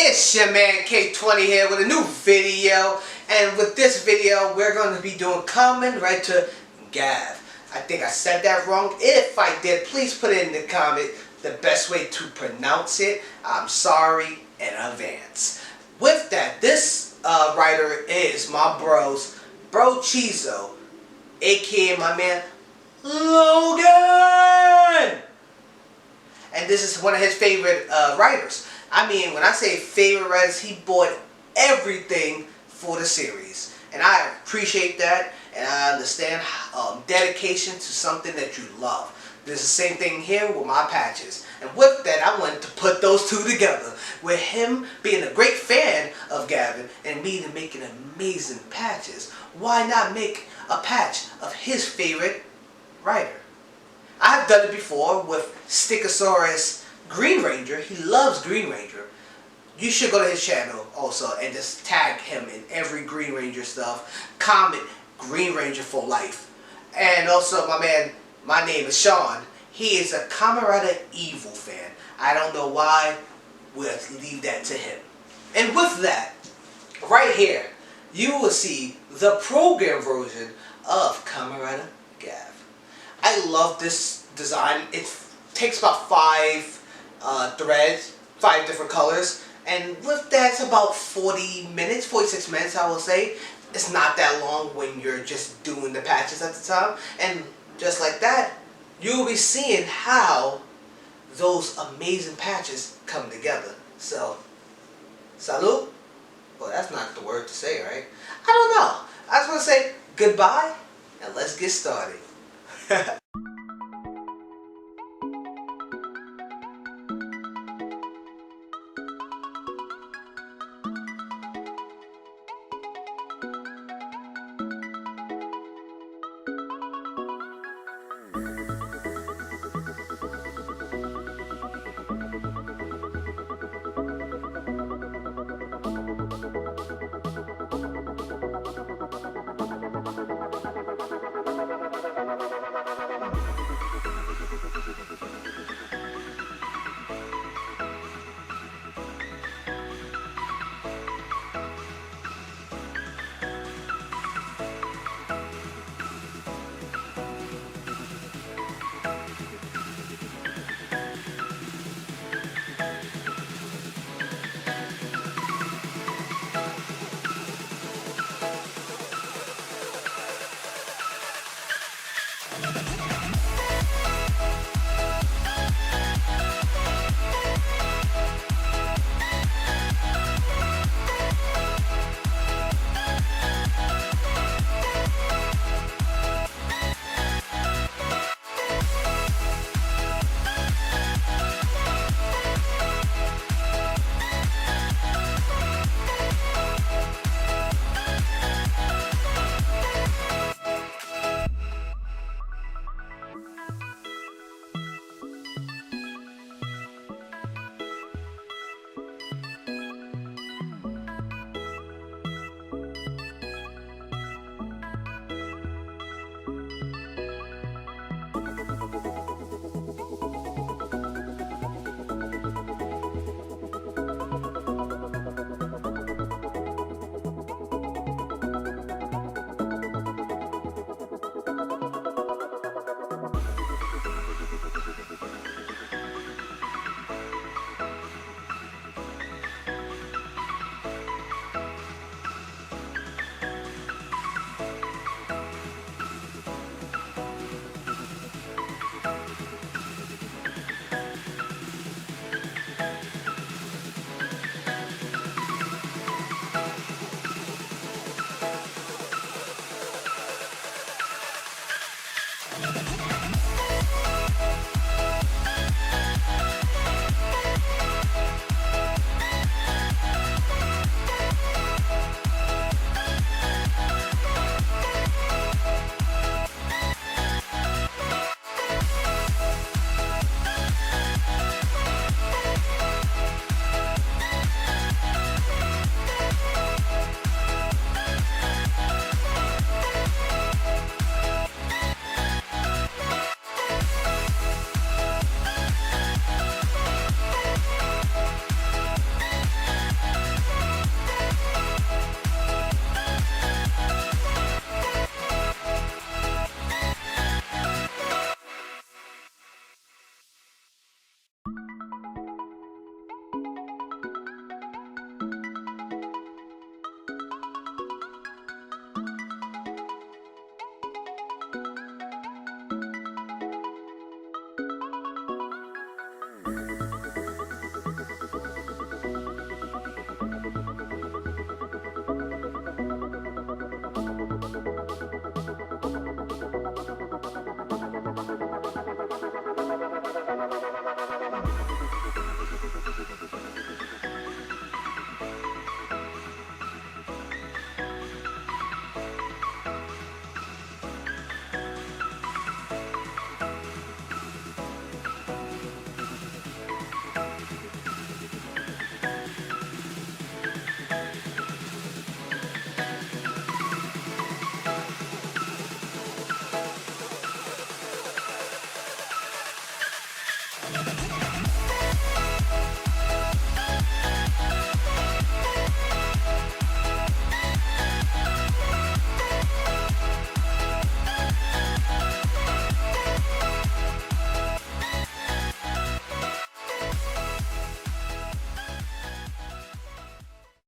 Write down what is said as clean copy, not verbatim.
It's your man K20 here with a new video, and with this video we're going to be doing KAMEN right to GAVV. I think I said that wrong. If I did, please put it in the comment the best way to pronounce it. I'm sorry in advance. With that, this writer is my bro Chizo, aka my man Logan, and this is one of his favorite writers. I mean, when I say favorite writers, he bought everything for the series. And I appreciate that, and I understand dedication to something that you love. There's the same thing here with my patches. And with that, I wanted to put those two together. With him being a great fan of Gavin and me making amazing patches, why not make a patch of his favorite writer? I've done it before with Stickosaurus Green Ranger. He loves Green Ranger. You should go to his channel also and just tag him in every Green Ranger stuff. Comment Green Ranger for life. And also my name is Sean. He is a Kamen Rider Evil fan. I don't know why. We'll leave that to him. And with that, right here, you will see the program version of Kamen Rider GAVV. I love this design. It takes about 5 threads, 5 different colors, and with that, it's about 40 minutes, 46 minutes, I will say. It's not that long when you're just doing the patches at the time, and just like that, you'll be seeing how those amazing patches come together. So, salud? Well, that's not the word to say, right? I don't know. I just want to say goodbye, and let's get started. Bye.